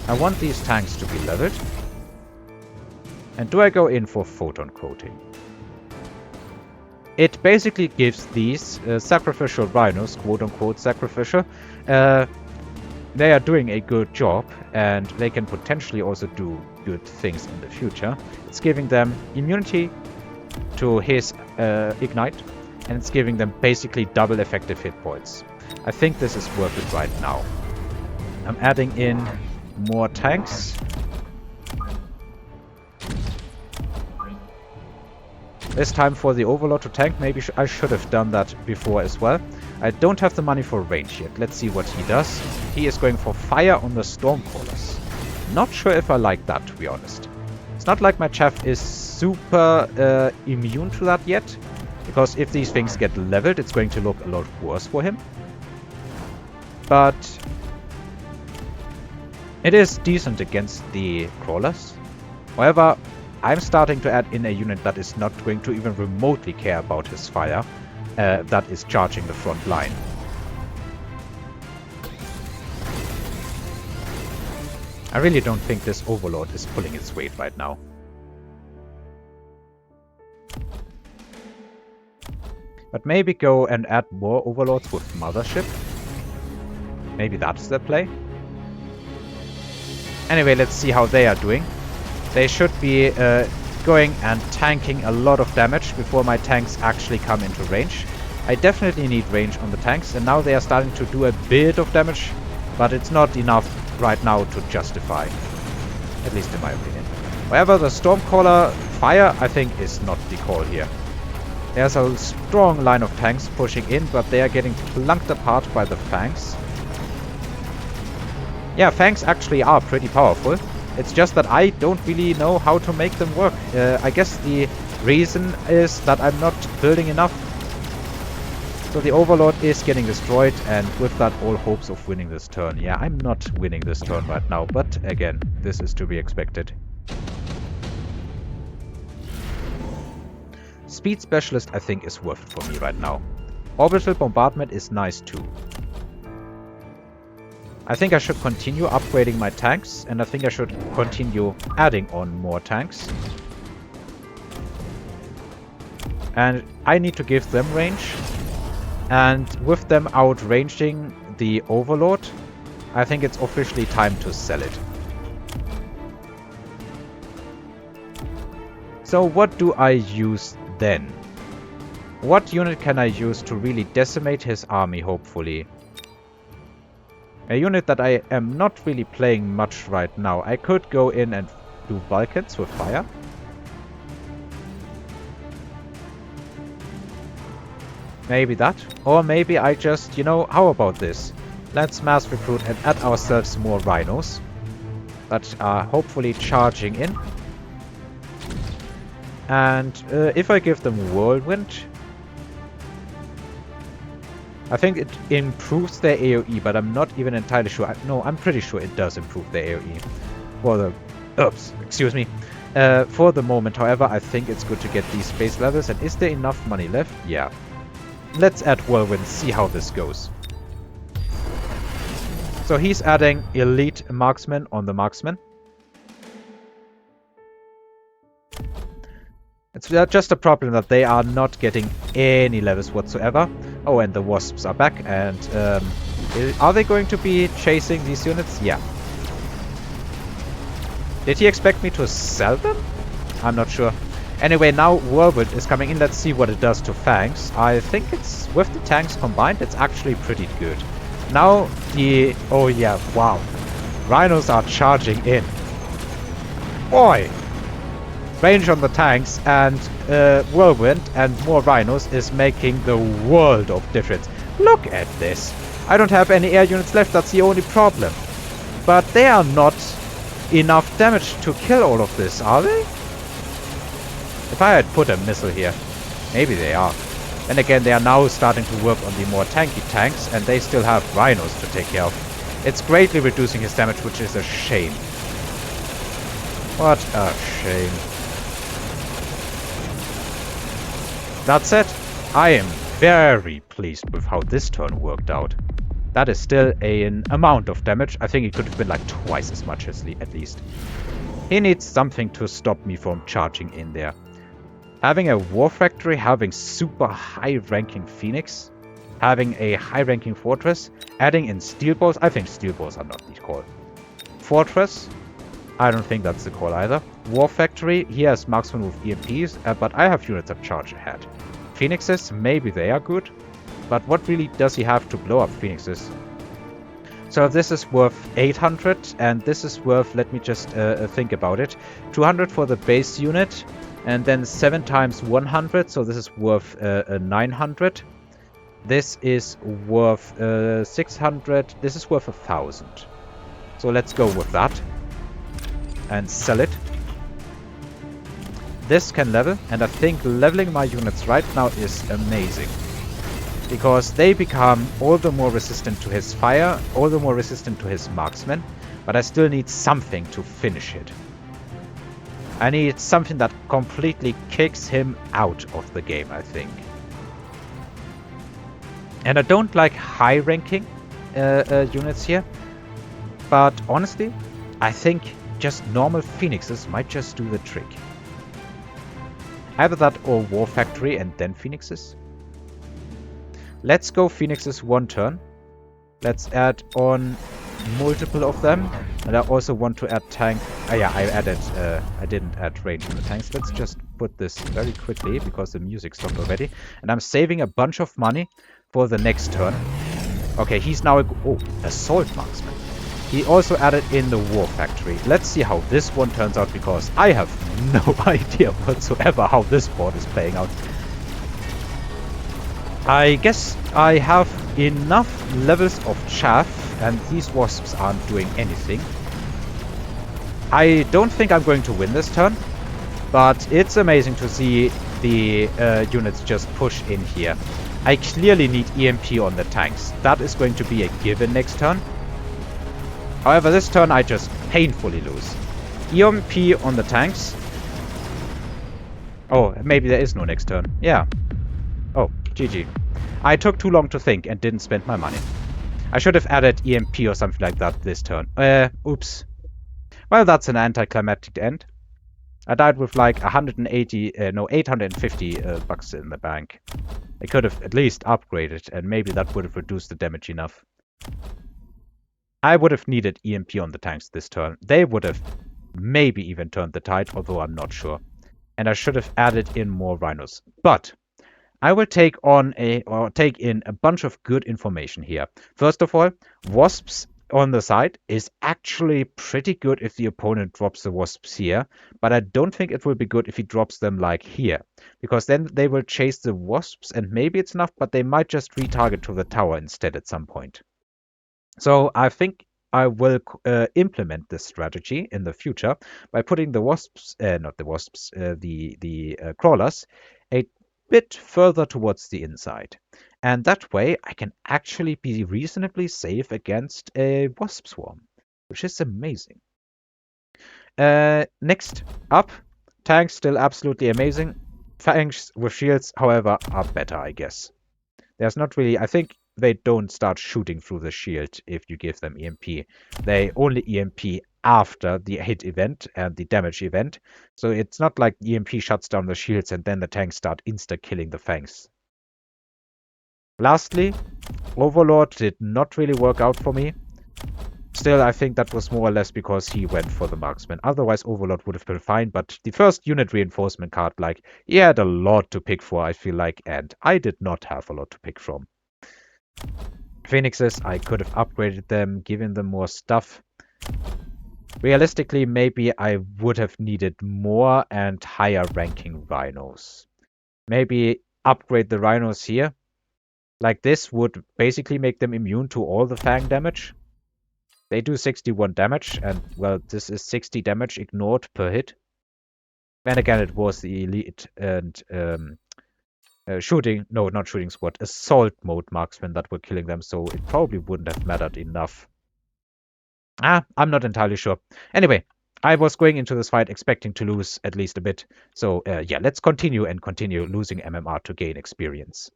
I want these tanks to be leveled. And do I go in for photon coating? It basically gives these sacrificial rhinos, quote-unquote sacrificial, they are doing a good job, and they can potentially also do good things in the future. It's giving them immunity to his ignite, and it's giving them basically double effective hit points. I think this is worth it right now. I'm adding in more tanks. It's time for the Overlord to tank. Maybe I should have done that before as well. I don't have the money for range yet. Let's see what he does. He is going for fire on the Stormcrawlers. Not sure if I like that, to be honest. It's not like my chaff is super immune to that yet. Because if these things get leveled, it's going to look a lot worse for him. But it is decent against the crawlers. However, I'm starting to add in a unit that is not going to even remotely care about his fire. That is charging the front line. I really don't think this Overlord is pulling its weight right now. But maybe go and add more Overlords with Mothership. Maybe that's the play. Anyway, let's see how they are doing. They should be going and tanking a lot of damage before my tanks actually come into range. I definitely need range on the tanks, and now they are starting to do a bit of damage, but it's not enough right now to justify, at least in my opinion. However, the Stormcaller fire, I think, is not the call here. There's a strong line of tanks pushing in, but they are getting plunked apart by the Fangs. Yeah, Fangs actually are pretty powerful. It's just that I don't really know how to make them work. I guess the reason is that I'm not building enough. So the Overlord is getting destroyed, and with that, all hopes of winning this turn. Yeah, I'm not winning this turn right now, but again, this is to be expected. Speed Specialist, I think, is worth it for me right now. Orbital Bombardment is nice too. I think I should continue upgrading my tanks, and I think I should continue adding on more tanks. And I need to give them range. And with them outranging the Overlord, I think it's officially time to sell it. So what do I use then? What unit can I use to really decimate his army, hopefully? A unit that I am not really playing much right now. I could go in and do Vulcans with fire. Maybe that. Or maybe I just, you know, how about this? Let's mass recruit and add ourselves more rhinos that are hopefully charging in. And if I give them Whirlwind, I think it improves their AoE, but I'm not even entirely sure. No, I'm pretty sure it does improve their AoE. For the... Oops, excuse me. For the moment, however, I think it's good to get these base levels. And is there enough money left? Yeah. Let's add Whirlwind, see how this goes. So he's adding Elite Marksman on the Marksman. It's just a problem that they are not getting any levels whatsoever. Oh, and the Wasps are back. And are they going to be chasing these units? Yeah. Did he expect me to sell them? I'm not sure. Anyway, now Whirlwind is coming in. Let's see what it does to Fangs. I think it's, with the tanks combined, it's actually pretty good. Now the... Oh yeah, wow. Rhinos are charging in. Boy! Range on the tanks and Whirlwind and more Rhinos is making the world of difference. Look at this. I don't have any air units left, that's the only problem. But they are not enough damage to kill all of this, are they? If I had put a missile here, maybe they are. Then again, they are now starting to work on the more tanky tanks, and they still have Rhinos to take care of. It's greatly reducing his damage, which is a shame. What a shame. That said, I am very pleased with how this turn worked out. That is still an amount of damage. I think it could have been like twice as much at least. He needs something to stop me from charging in there. Having a War Factory, having super high-ranking Phoenix, having a high-ranking Fortress, adding in Steel Balls. I think Steel Balls are not the call. Fortress, I don't think that's the call either. War Factory, he has marksman with EMPs, but I have units that charge ahead. Phoenixes, maybe they are good, but what really does he have to blow up Phoenixes? So this is worth 800, and this is worth, let me just think about it, 200 for the base unit, and then 7 times 100, so this is worth 900. This is worth 600, this is worth 1000. So let's go with that and sell it. This can level, and I think leveling my units right now is amazing. Because they become all the more resistant to his fire, all the more resistant to his marksmen, but I still need something to finish it. I need something that completely kicks him out of the game, I think. And I don't like high-ranking units here, but honestly, I think just normal Phoenixes might just do the trick. Either that or War Factory and then Phoenixes. Let's go Phoenixes one turn. Let's add on multiple of them. And I also want to add tank. Yeah, I didn't add range on the tanks. Let's just put this very quickly because the music stopped already. And I'm saving a bunch of money for the next turn. Okay, he's now assault marksman. He also added in the War Factory. Let's see how this one turns out because I have no idea whatsoever how this board is playing out. I guess I have enough levels of chaff and these wasps aren't doing anything. I don't think I'm going to win this turn, but it's amazing to see the units just push in here. I clearly need EMP on the tanks. That is going to be a given next turn. However, this turn I just painfully lose. EMP on the tanks. Oh, maybe there is no next turn. Yeah. Oh, GG. I took too long to think and didn't spend my money. I should have added EMP or something like that this turn. Oops. Well, that's an anticlimactic end. I died with like 850 bucks in the bank. I could have at least upgraded and maybe that would have reduced the damage enough. I would have needed EMP on the tanks this turn. They would have maybe even turned the tide, although I'm not sure. And I should have added in more rhinos. But I will take in a bunch of good information here. First of all, wasps on the side is actually pretty good if the opponent drops the wasps here, but I don't think it will be good if he drops them like here, because then they will chase the wasps and maybe it's enough, but they might just retarget to the tower instead at some point. So I think I will implement this strategy in the future by putting the wasps, the crawlers, a bit further towards the inside. And that way I can actually be reasonably safe against a wasp swarm, which is amazing. Next up, tanks still absolutely amazing. Tanks with shields, however, are better, I guess. There's not really, I think they don't start shooting through the shield if you give them EMP. They only EMP after the hit event and the damage event. So it's not like EMP shuts down the shields and then the tanks start insta-killing the fangs. Lastly, Overlord did not really work out for me. Still, I think that was more or less because he went for the marksman. Otherwise, Overlord would have been fine, but the first unit reinforcement card, like, he had a lot to pick for, I feel like, and I did not have a lot to pick from. Phoenixes, I could have upgraded them, given them more stuff. Realistically, maybe I would have needed more and higher ranking rhinos. Maybe upgrade the rhinos here. Like this would basically make them immune to all the fang damage. They do 61 damage, and well, this is 60 damage ignored per hit. And again, it was the elite and assault mode marksmen that were killing them, so it probably wouldn't have mattered enough. I'm not entirely sure. Anyway, I was going into this fight expecting to lose at least a bit. So yeah, let's continue losing MMR to gain experience.